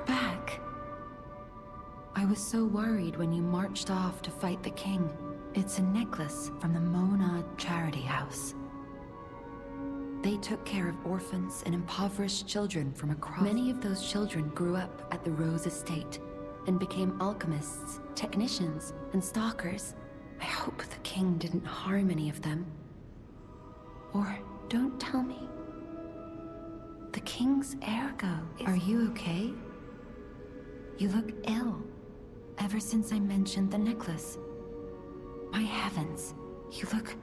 You're back. I was so worried when you marched off to fight the king. It's a necklace from the Mona Charity House. They took care of orphans and impoverished children from across. Many of those children grew up at the Rose Estate and became alchemists, technicians, and stalkers. I hope the king didn't harm any of them. Or don't tell me. The king's ergo. Are you okay? You look ill. Ever since I mentioned the necklace. My heavens, you look...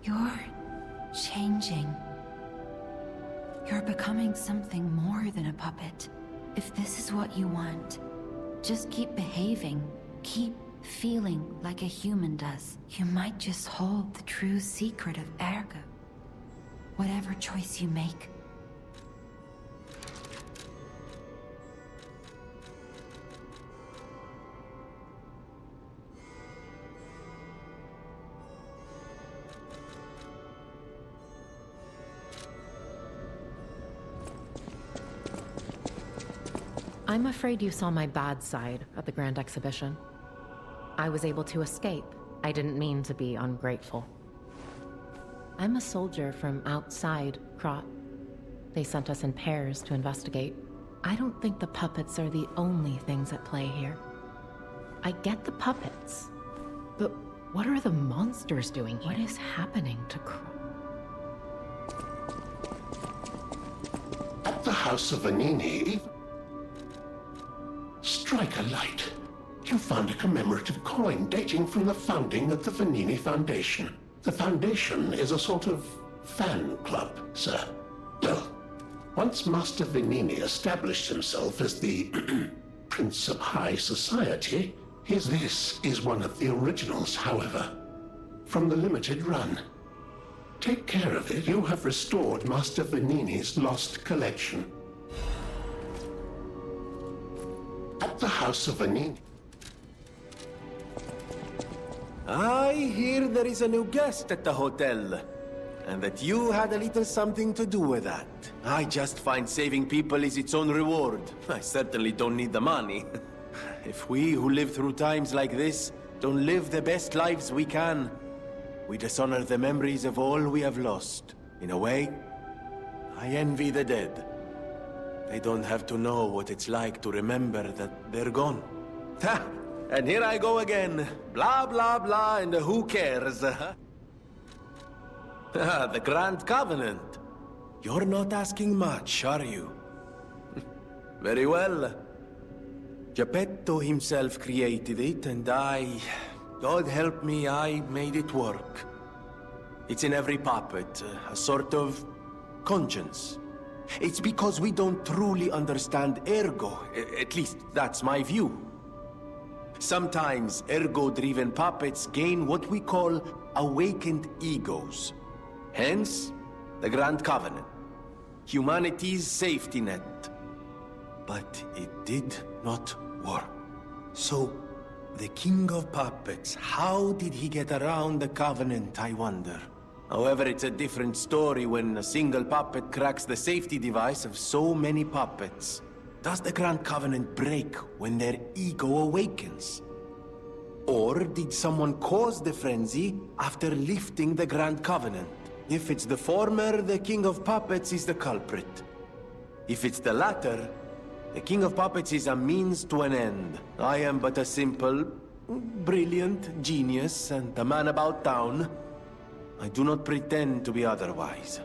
You're changing. You're becoming something more than a puppet. If this is what you want, just keep behaving. Keep feeling like a human does. You might just hold the true secret of ergo. Whatever choice you make. I'm afraid you saw my bad side at the Grand Exhibition. I was able to escape. I didn't mean to be ungrateful. I'm a soldier from outside Krot. They sent us in pairs to investigate. I don't think the puppets are the only things at play here. I get the puppets, but what are the monsters doing here? What is happening to Krot? At the House of Vanini, strike a light. You found a commemorative coin dating from the founding of the Vanini Foundation. The Foundation is a sort of fan club, sir. Well, once Master Vanini established himself as the Prince of High Society, this is one of the originals, however, from the limited run. Take care of it. You have restored Master Vanini's lost collection. At the House of Vanini. I hear there is a new guest at the hotel, and that you had a little something to do with that. I just find saving people is its own reward. I certainly don't need the money. If we who live through times like this don't live the best lives we can, we dishonor the memories of all we have lost. In a way, I envy the dead. They don't have to know what it's like to remember that they're gone. Ha! And here I go again. Blah, blah, blah, and who cares? The Grand Covenant. You're not asking much, are you? Very well. Geppetto himself created it, and God help me, I made it work. It's in every puppet, a sort of conscience. It's because we don't truly understand ergo. At least, that's my view. Sometimes ergo-driven puppets gain what we call awakened egos. Hence, the Grand Covenant. Humanity's safety net. But it did not work. So, the King of Puppets, how did he get around the Covenant, I wonder? However, it's a different story when a single puppet cracks the safety device of so many puppets. Does the Grand Covenant break when their ego awakens? Or did someone cause the frenzy after lifting the Grand Covenant? If it's the former, the King of Puppets is the culprit. If it's the latter, the King of Puppets is a means to an end. I am but a simple, brilliant genius and a man about town. I do not pretend to be otherwise.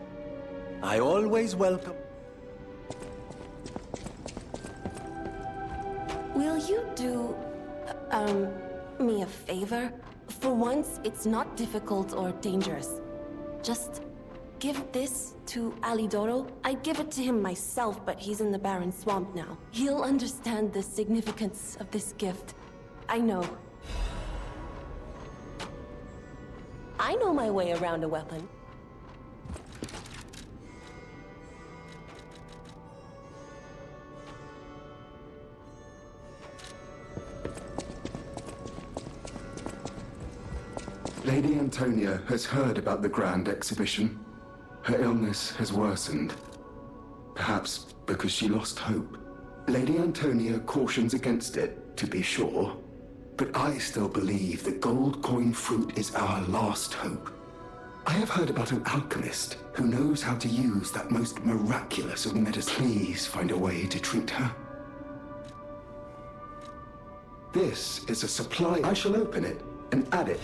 I always welcome... Will you do, me a favor? For once, it's not difficult or dangerous. Just give this to Alidoro. I'd give it to him myself, but he's in the Barren Swamp now. He'll understand the significance of this gift. I know. I know my way around a weapon. Lady Antonia has heard about the Grand Exhibition. Her illness has worsened. Perhaps because she lost hope. Lady Antonia cautions against it, to be sure. But I still believe the gold coin fruit is our last hope. I have heard about an alchemist who knows how to use that most miraculous of medicines. Please find a way to treat her. This is a supply. I shall open it and add it.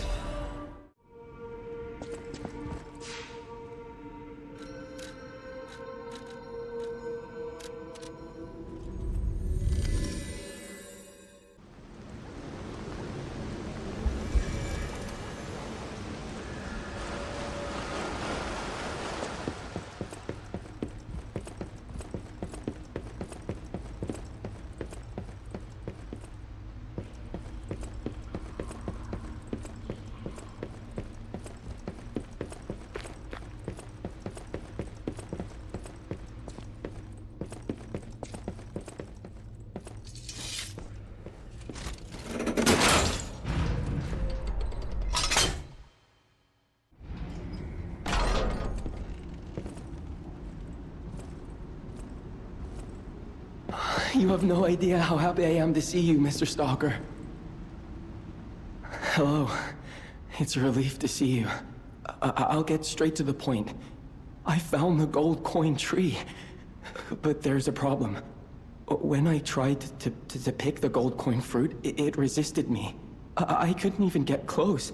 You have no idea how happy I am to see you, Mr. Stalker. Hello. It's a relief to see you. I'll get straight to the point. I found the gold coin tree. But there's a problem. When I tried to pick the gold coin fruit, it resisted me. I couldn't even get close.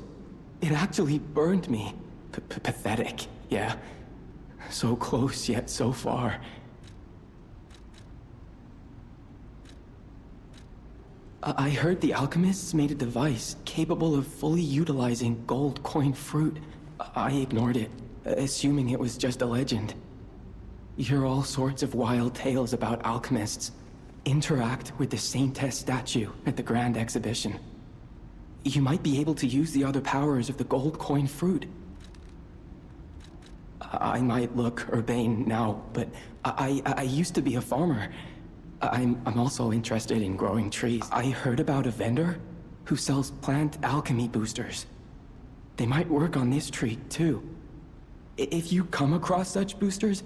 It actually burned me. Pathetic, yeah. So close, yet so far. I heard the alchemists made a device capable of fully utilizing gold coin fruit. I ignored it, assuming it was just a legend. You hear all sorts of wild tales about alchemists. Interact with the Saintess statue at the Grand Exhibition. You might be able to use the other powers of the gold coin fruit. I might look urbane now, but I used to be a farmer. I'm also interested in growing trees. I heard about a vendor who sells plant alchemy boosters. They might work on this tree, too. If you come across such boosters...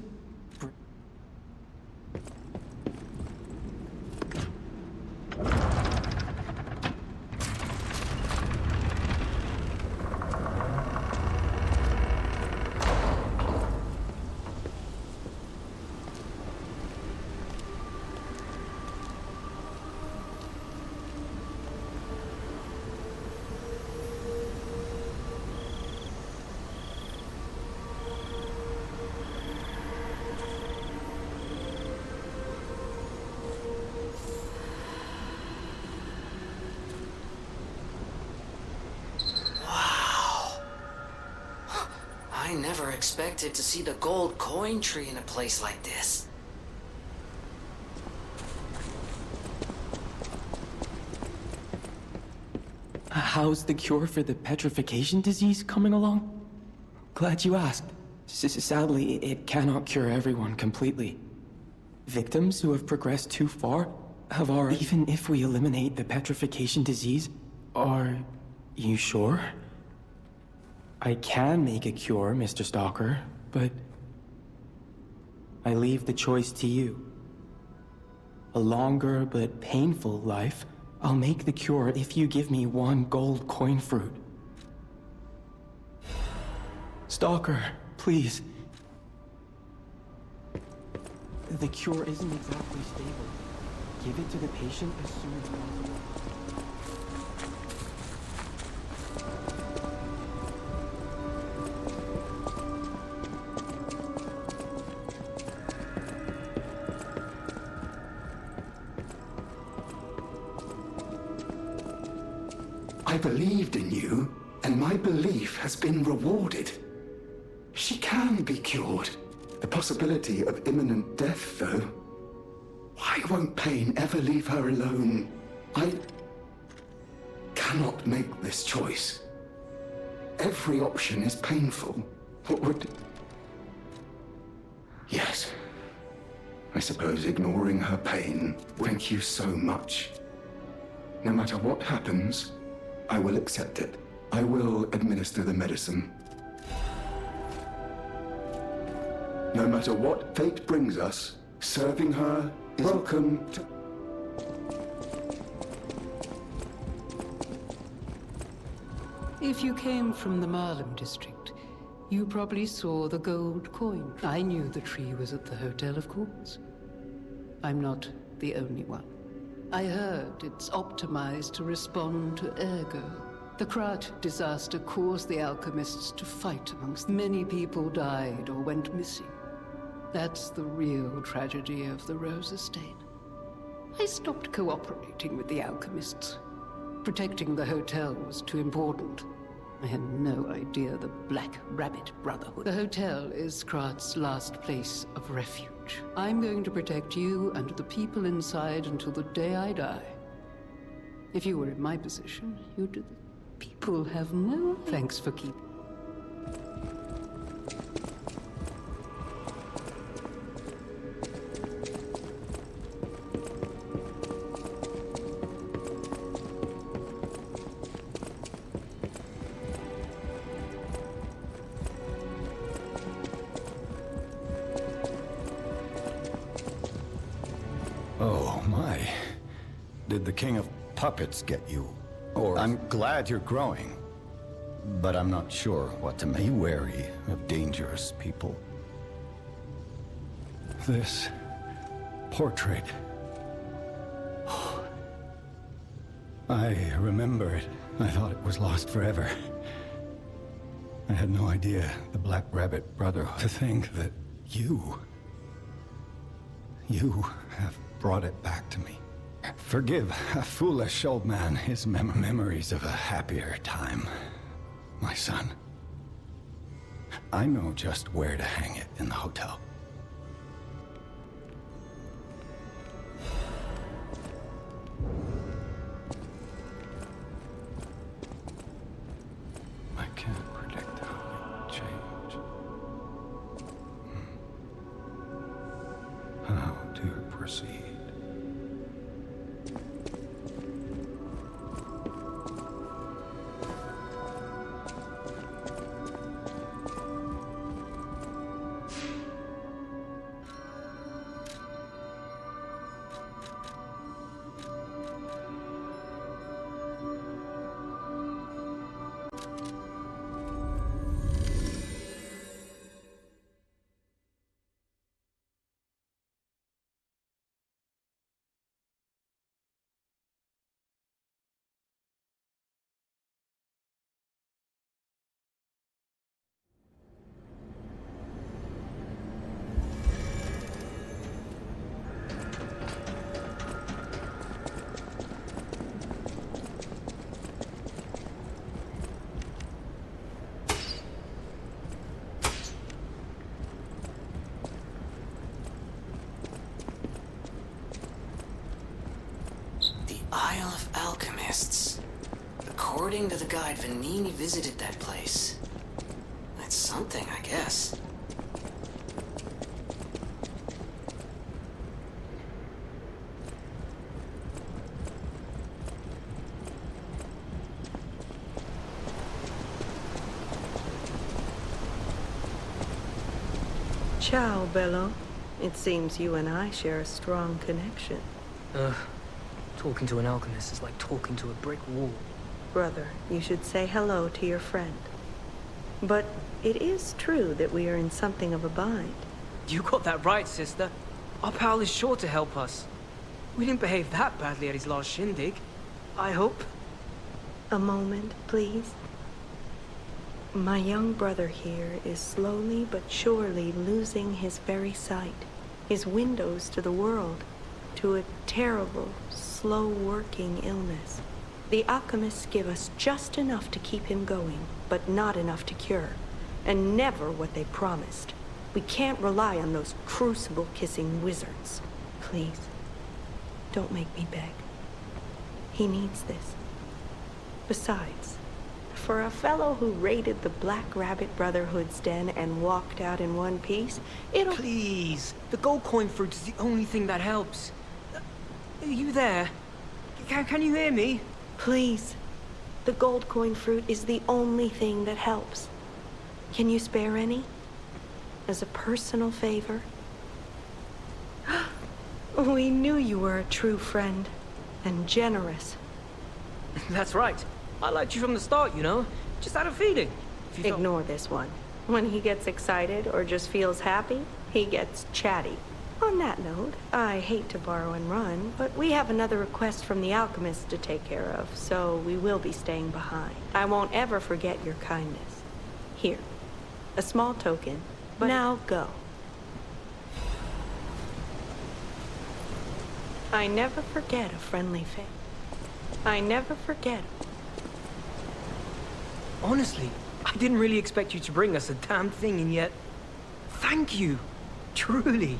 I never expected to see the gold coin tree in a place like this. How's the cure for the petrification disease coming along? Glad you asked. Sadly, it cannot cure everyone completely. Victims who have progressed too far have already... Even if we eliminate the petrification disease, are you sure? I can make a cure, Mr. Stalker, but I leave the choice to you. A longer but painful life, I'll make the cure if you give me one gold coin fruit. Stalker, please. The cure isn't exactly stable. Give it to the patient as soon as possible. I believed in you, and my belief has been rewarded. She can be cured. The possibility of imminent death, though. Why won't pain ever leave her alone? I cannot make this choice. every option is painful. What would... Yes. I suppose ignoring her pain. Thank you so much. No matter what happens, I will accept it. I will administer the medicine. No matter what fate brings us, serving her is welcome to... If you came from the Marlem district, you probably saw the gold coin. I knew the tree was at the hotel, of course. I'm not the only one. I heard it's optimized to respond to ergo. The Krat disaster caused the alchemists to fight amongst many people died or went missing. That's the real tragedy of the Rose Estate. I stopped cooperating with the alchemists. Protecting the hotel was too important. I had no idea the Black Rabbit Brotherhood. The hotel is Krat's last place of refuge. I'm going to protect you and the people inside until the day I die. If you were in my position, you'd... People have no thanks for keeping. Oh, my. Did the King of Puppets get you? Or... I'm glad you're growing, but I'm not sure what to make. Be wary of dangerous people. This portrait... I remember it. I thought it was lost forever. I had no idea the Black Rabbit Brotherhood. To think that you have brought it back to me. Forgive a foolish old man his memories of a happier time, my son. I know just where to hang it in the hotel. I can't predict how it will change. How to proceed. Isle of Alchemists. According to the guide, Vanini visited that place. That's something, I guess. Ciao, Bello. It seems you and I share a strong connection. Talking to an alchemist is like talking to a brick wall. Brother, you should say hello to your friend. But it is true that we are in something of a bind. You got that right, sister. Our pal is sure to help us. We didn't behave that badly at his last shindig. I hope. A moment, please. My young brother here is slowly but surely losing his very sight, his windows to the world, to a terrible, slow-working illness. The alchemists give us just enough to keep him going, but not enough to cure, and never what they promised. We can't rely on those crucible-kissing wizards. Please, don't make me beg. He needs this. Besides, For a fellow who raided the Black Rabbit Brotherhood's den and walked out in one piece, it'll... Please! The gold coin fruit is the only thing that helps. Are you there? Can you hear me? Please. The gold coin fruit is the only thing that helps. Can you spare any? As a personal favor? We knew you were a true friend. And generous. That's right. I liked you from the start, you know? Just had a feeling. Ignore this one. When he gets excited or just feels happy, he gets chatty. On that note, I hate to borrow and run, but we have another request from the alchemist to take care of, so we will be staying behind. I won't ever forget your kindness. Here, a small token, but now go. I never forget a friendly face. I never forget. Honestly, I didn't really expect you to bring us a damn thing, and yet... Thank you. Truly.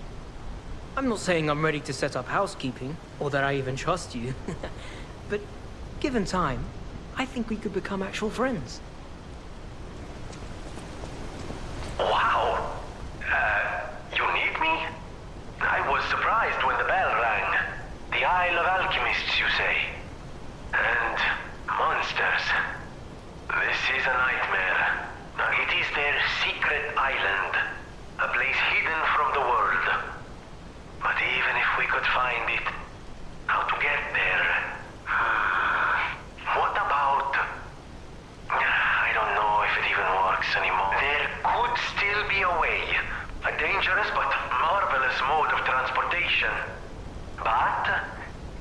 I'm not saying I'm ready to set up housekeeping, or that I even trust you. But given time, I think we could become actual friends. Wow! You need me? I was surprised when the bell rang. The Isle of Alchemists, you say? And monsters. This is a nightmare. It is their secret island. A place hidden from the world. But even if we could find it, how to get there? What about... I don't know if it even works anymore. There could still be a way. A dangerous but marvelous mode of transportation. But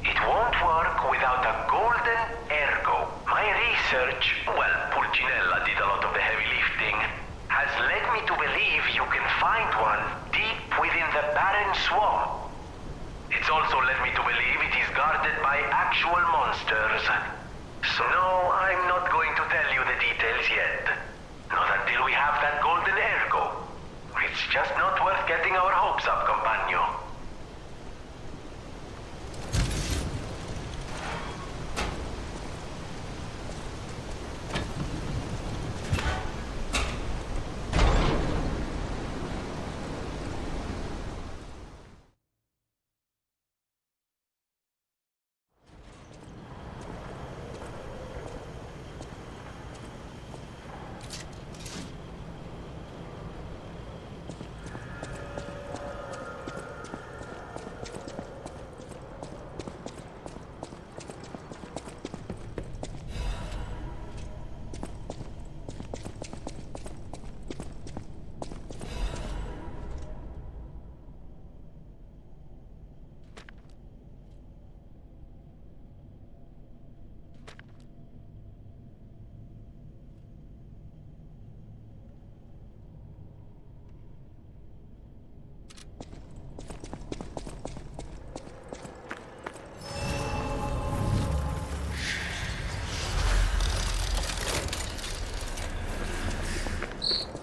it won't work without a golden ergo. My research, well, Pulcinella did a lot of the heavy lifting, has led me to believe you can find one deep within the barren swamp. It's also led me to believe it is guarded by actual monsters. So no, I'm not going to tell you the details yet. Not until we have that golden ergo. It's just not worth getting our hopes up, compagno.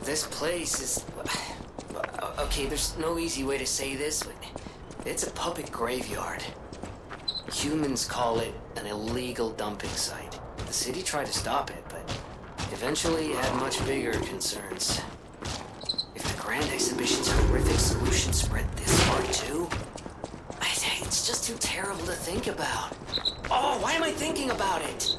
This place is... Okay, there's no easy way to say this, but it's a public graveyard. Humans call it an illegal dumping site. The city tried to stop it, but eventually had much bigger concerns. If the Grand Exhibition's horrific solution spread this far too, it's just too terrible to think about. Oh, why am I thinking about it?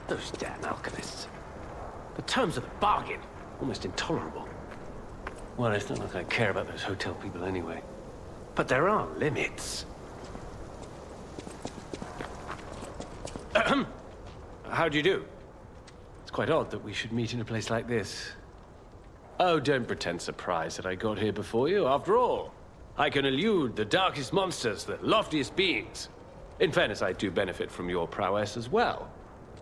Those damn alchemists. The terms of the bargain, almost intolerable. Well, it's not like I care about those hotel people anyway. But there are limits. How do you do? It's quite odd that we should meet in a place like this. Oh, don't pretend surprised that I got here before you. After all, I can elude the darkest monsters, the loftiest beings. In fairness, I do benefit from your prowess as well.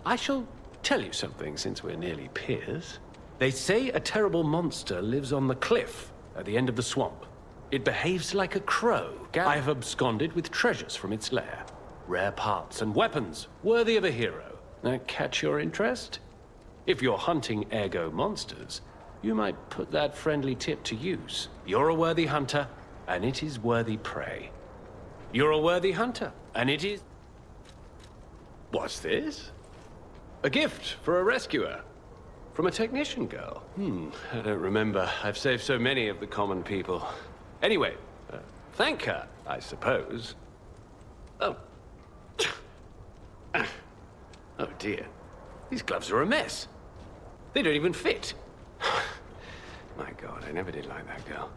I shall tell you something, since we're nearly peers. They say a terrible monster lives on the cliff at the end of the swamp. It behaves like a crow. I have absconded with treasures from its lair. Rare parts and weapons, worthy of a hero. That catch your interest? If you're hunting ergo monsters, you might put that friendly tip to use. You're a worthy hunter, and it is worthy prey. You're a worthy hunter, and it is... What's this? A gift for a rescuer. From a technician girl. I don't remember. I've saved so many of the common people. Anyway, thank her, I suppose. Oh. Oh dear. These gloves are a mess. They don't even fit. My God, I never did like that girl.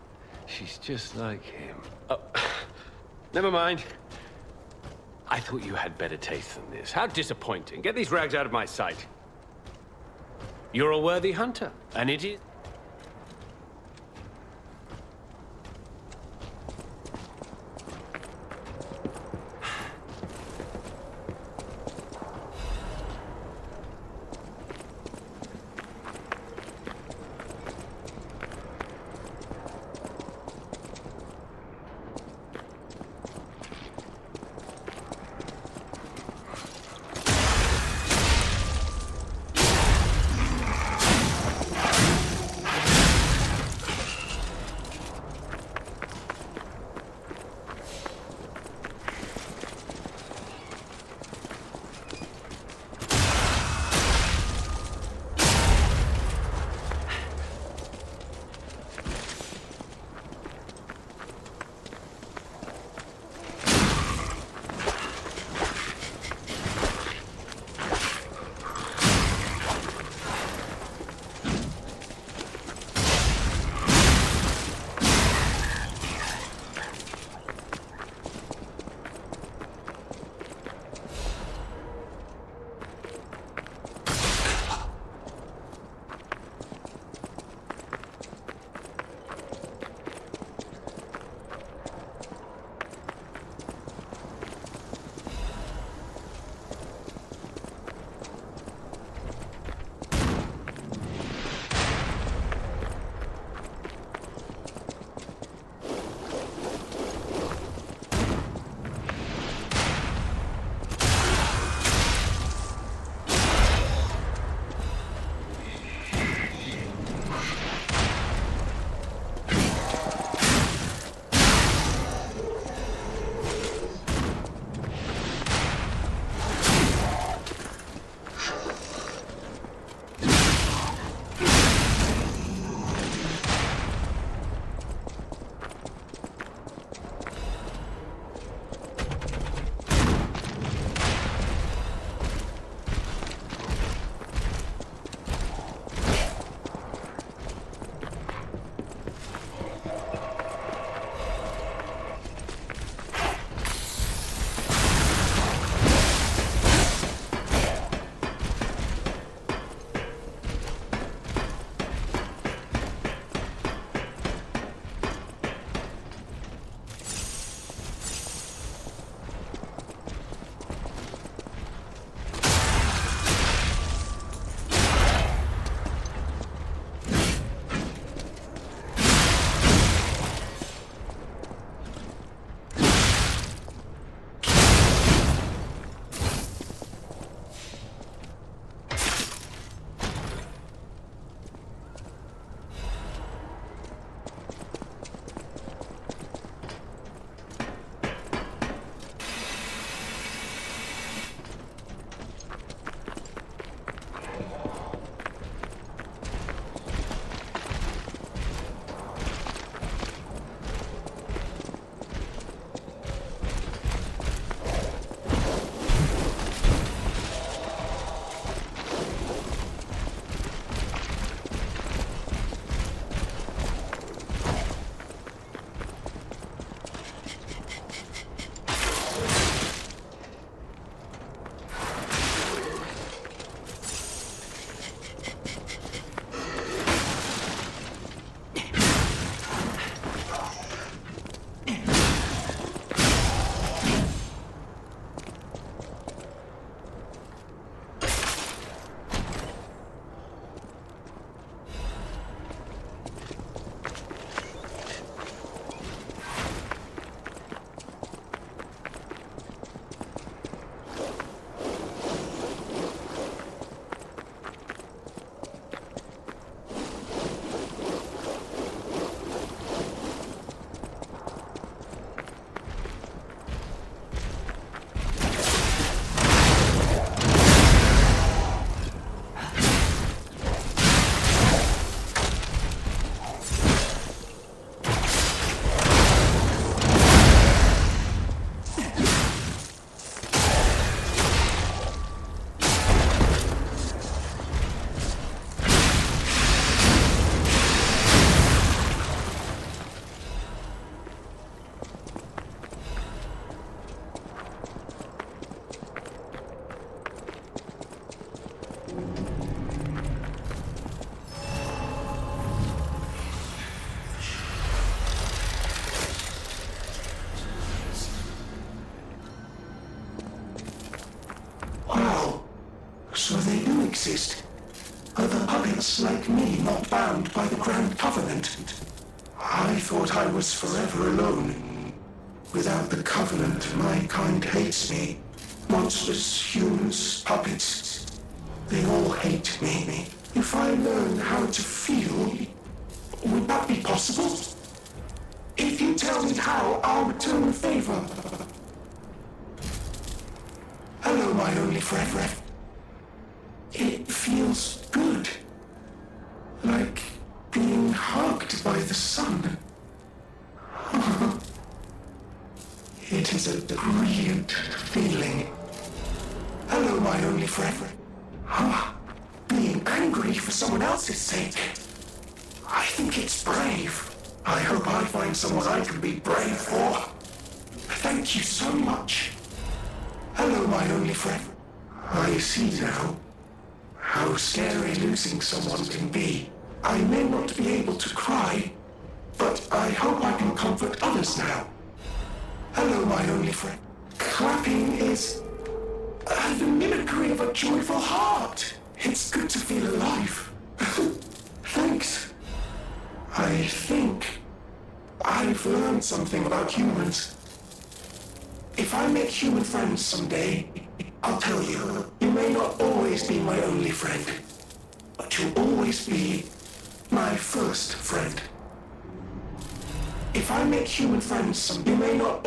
She's just like him. Oh, never mind. I thought you had better taste than this. How disappointing. Get these rags out of my sight. You're a worthy hunter, and it is... exist. Other puppets like me not bound by the Grand Covenant. I thought I was forever alone. Without the Covenant, my kind hates me. Monsters, humans, puppets. They all hate me. If I learn how to feel, would that be possible? If you tell me how, I'll return the favor. Hello, my only friend. It feels good. Like being hugged by the sun. It is a brilliant feeling. Hello, my only friend. Being angry for someone else's sake. I think it's brave. I hope I find someone I can be brave for. Thank you so much. Hello, my only friend. I see now how scary losing someone can be. I may not be able to cry, but I hope I can comfort others now. Hello, my only friend. Clapping is the mimicry of a joyful heart. It's good to feel alive. Thanks. I think I've learned something about humans. If I make human friends someday, I'll tell you, you may not always be my only friend, but you'll always be my first friend. If I make human friends someday, you may not...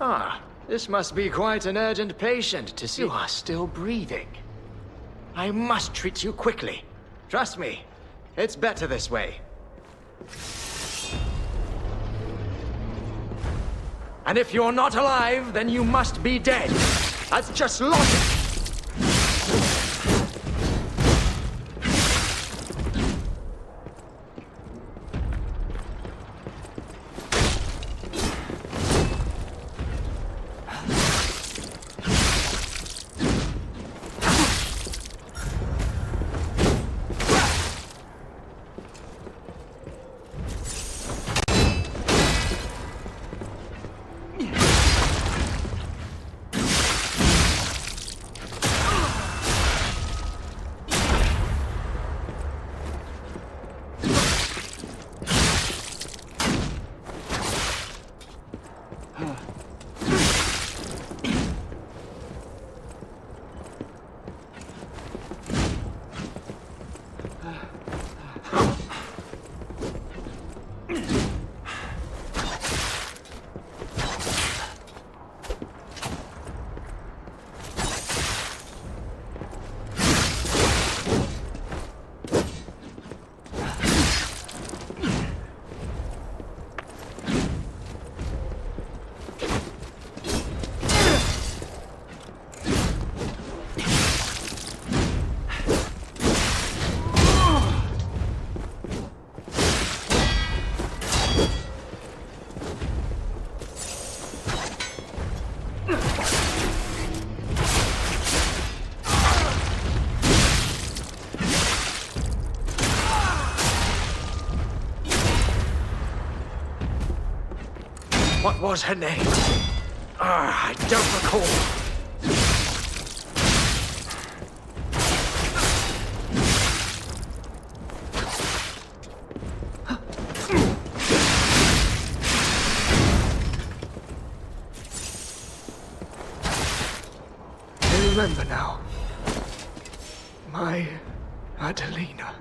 Ah, this must be quite an urgent patient to see. You are still breathing. I must treat you quickly. Trust me, it's better this way. And if you're not alive, then you must be dead. That's just logic. What was her name? I don't recall. I remember now. My Adelina.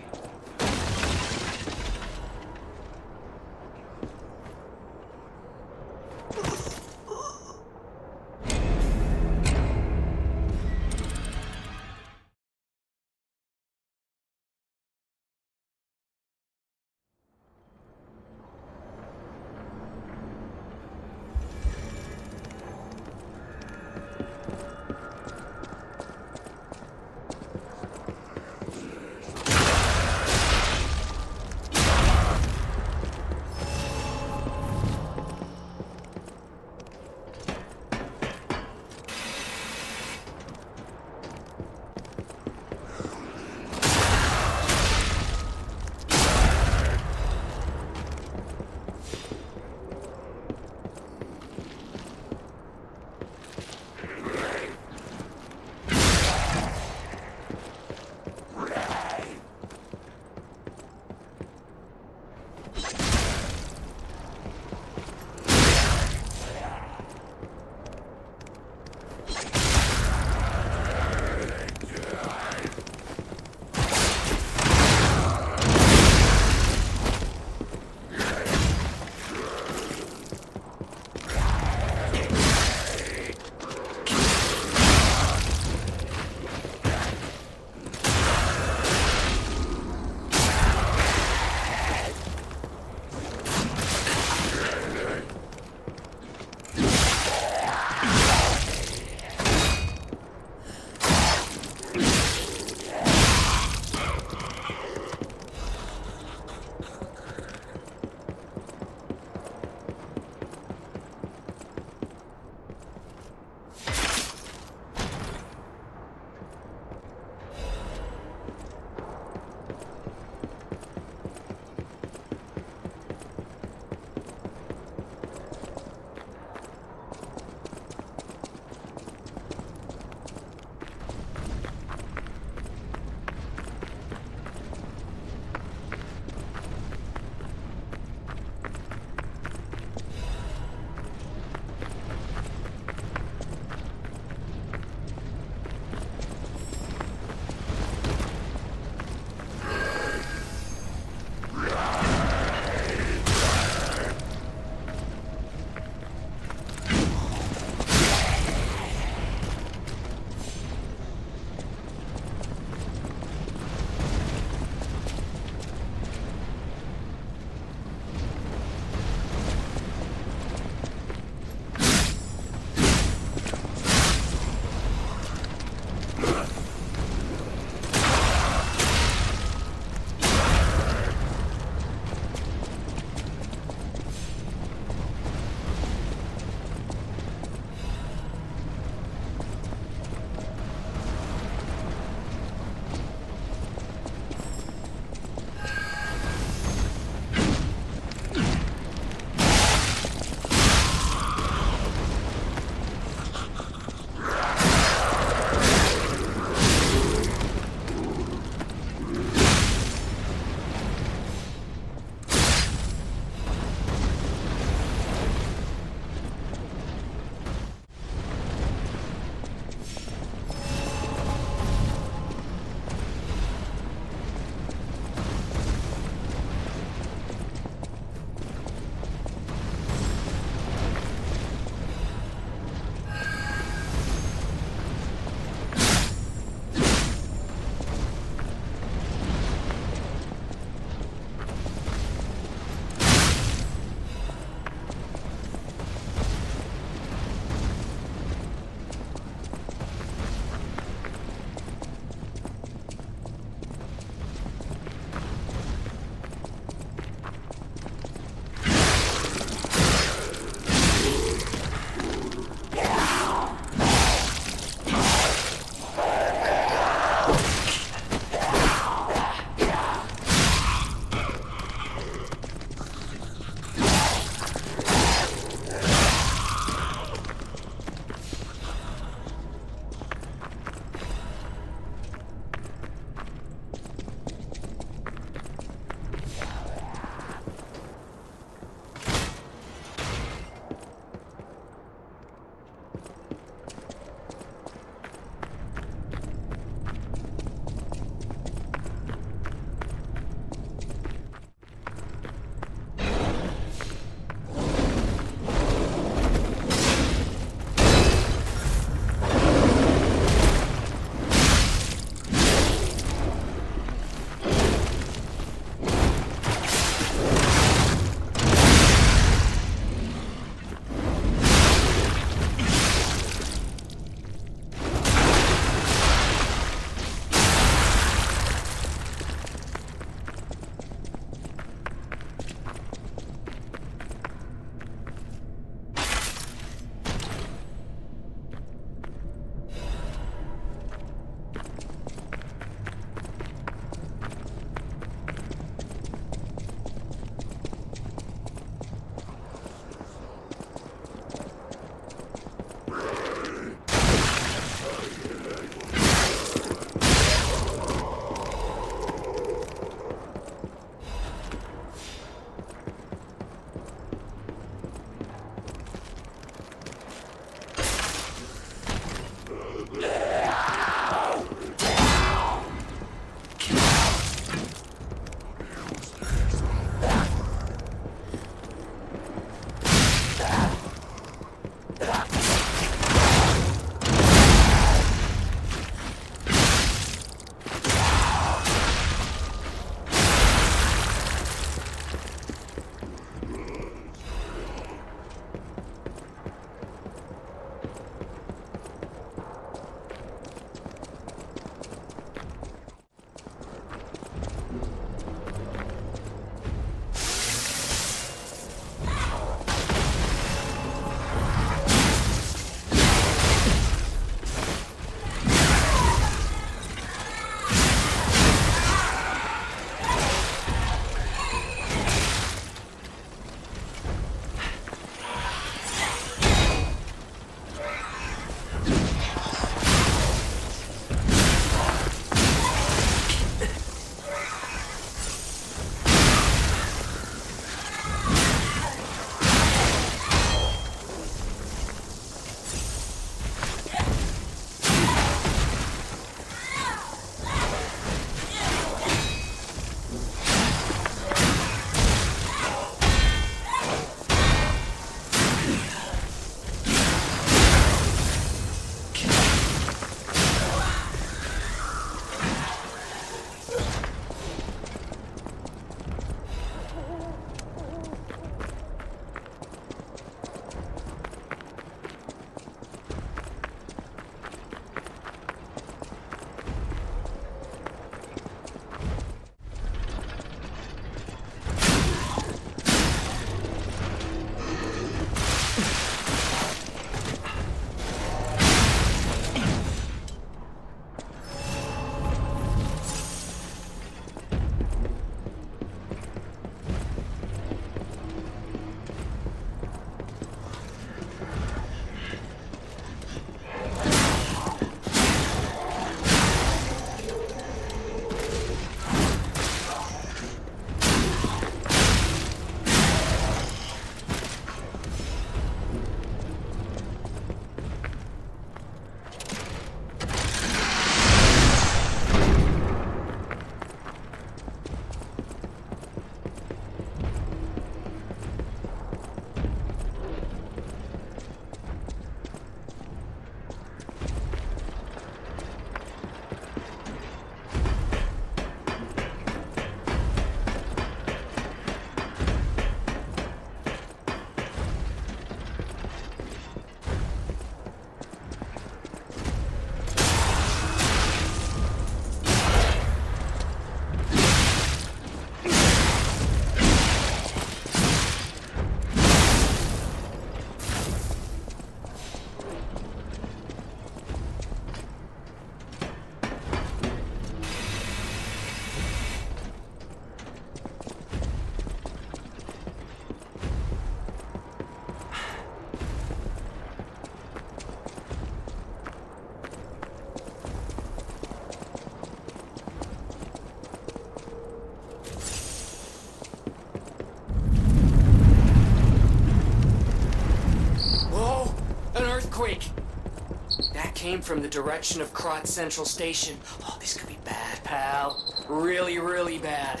came from the direction of Krot Central Station. Oh, this could be bad, pal. Really, really bad.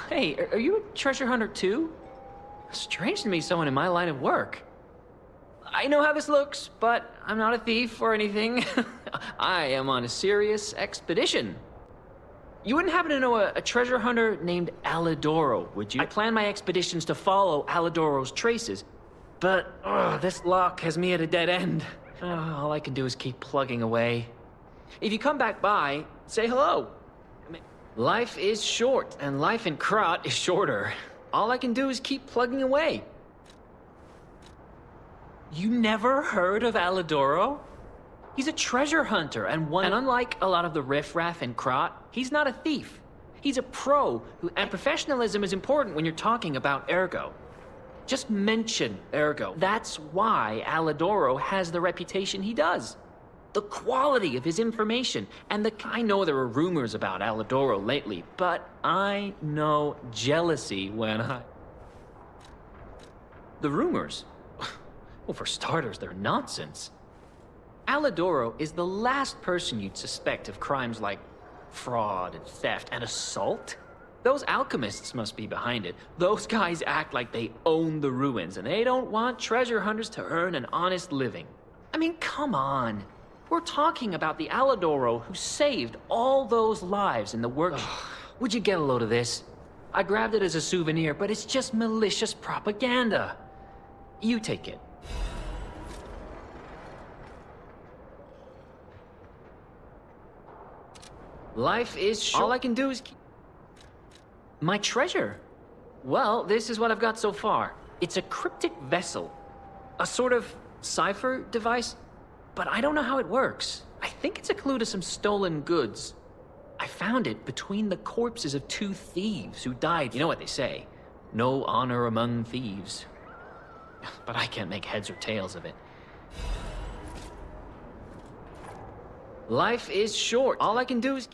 Hey, are you a treasure hunter too? Strange to me, someone in my line of work. I know how this looks, but I'm not a thief or anything. I am on a serious expedition. You wouldn't happen to know a treasure hunter named Alidoro, would you? I plan my expeditions to follow Alidoro's traces, but this lock has me at a dead end. All I can do is keep plugging away. If you come back by, say hello. Life is short, and life in Krot is shorter. All I can do is keep plugging away. You never heard of Alidoro? He's a treasure hunter, and unlike a lot of the riffraff in Krot, he's not a thief. He's a pro, and professionalism is important when you're talking about Ergo. Just mention Ergo. That's why Alidoro has the reputation he does. The quality of his information, and I know there are rumors about Alidoro lately, but I know jealousy when The rumors? Well, for starters, they're nonsense. Alidoro is the last person you'd suspect of crimes like fraud and theft and assault. Those alchemists must be behind it. Those guys act like they own the ruins, and they don't want treasure hunters to earn an honest living. I mean, come on. We're talking about the Alidoro who saved all those lives in the work. Would you get a load of this? I grabbed it as a souvenir, but it's just malicious propaganda. You take it. Life is short. All I can do is keep... My treasure? Well, this is what I've got so far. It's a cryptic vessel. A sort of cipher device. But I don't know how it works. I think it's a clue to some stolen goods. I found it between the corpses of 2 thieves who died. You know what they say. No honor among thieves. But I can't make heads or tails of it. Life is short. All I can do is...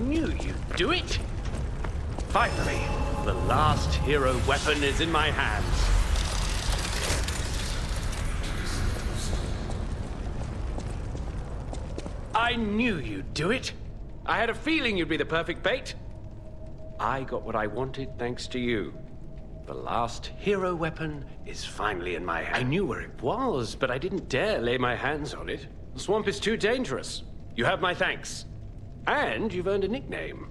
knew you'd do it! Finally, the last hero weapon is in my hands. I knew you'd do it. I had a feeling you'd be the perfect bait. I got what I wanted thanks to you. The last hero weapon is finally in my hand. I knew where it was, but I didn't dare lay my hands on it. The swamp is too dangerous. You have my thanks. And you've earned a nickname.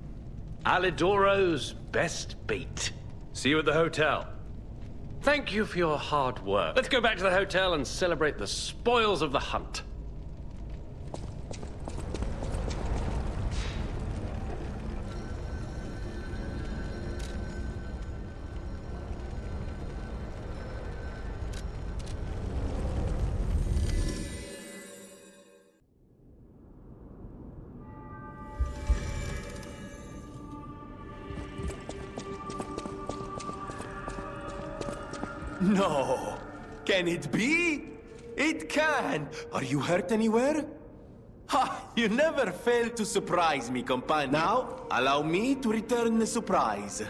Alidoro's best bait. See you at the hotel. Thank you for your hard work. Let's go back to the hotel and celebrate the spoils of the hunt. No! Can it be? It can! Are you hurt anywhere? Ha! You never fail to surprise me, companion. Now, allow me to return the surprise.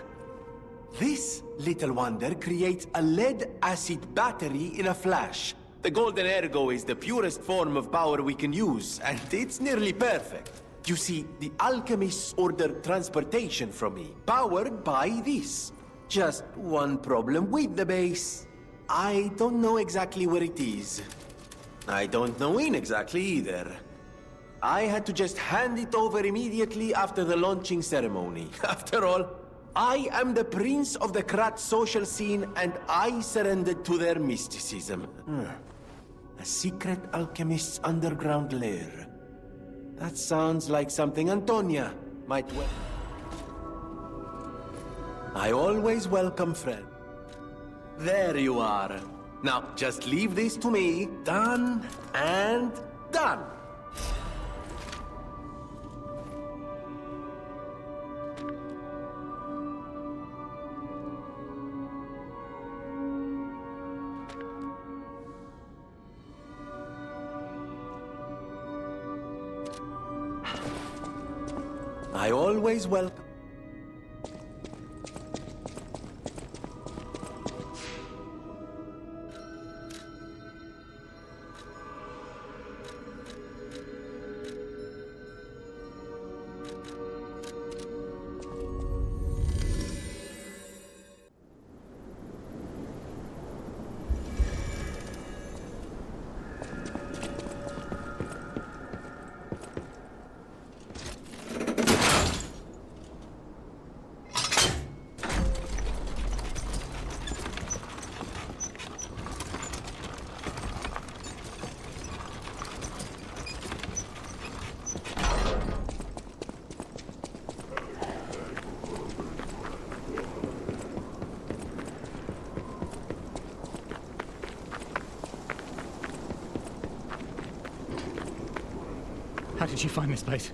This little wonder creates a lead-acid battery in a flash. The golden ergo is the purest form of power we can use, and it's nearly perfect. You see, the alchemists ordered transportation from me, powered by this. Just one problem with the base. I don't know exactly where it is. I don't know when exactly either. I had to just hand it over immediately after the launching ceremony. After all, I am the prince of the Krat social scene, and I surrendered to their mysticism. A secret alchemist's underground lair. That sounds like something Antonia might well... I always welcome friends. There you are. Now, just leave this to me. Done and done. I always welcome... How did you find this place?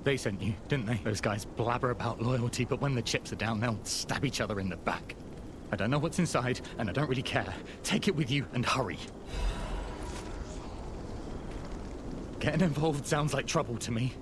They sent you, didn't they? Those guys blabber about loyalty, but when the chips are down, they'll stab each other in the back. I don't know what's inside, and I don't really care. Take it with you and hurry. Getting involved sounds like trouble to me.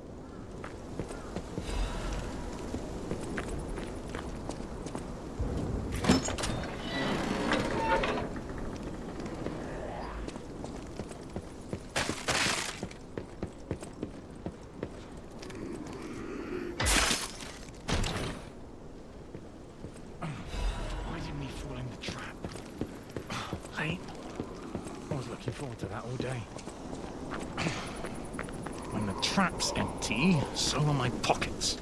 Trap's empty, so are my pockets.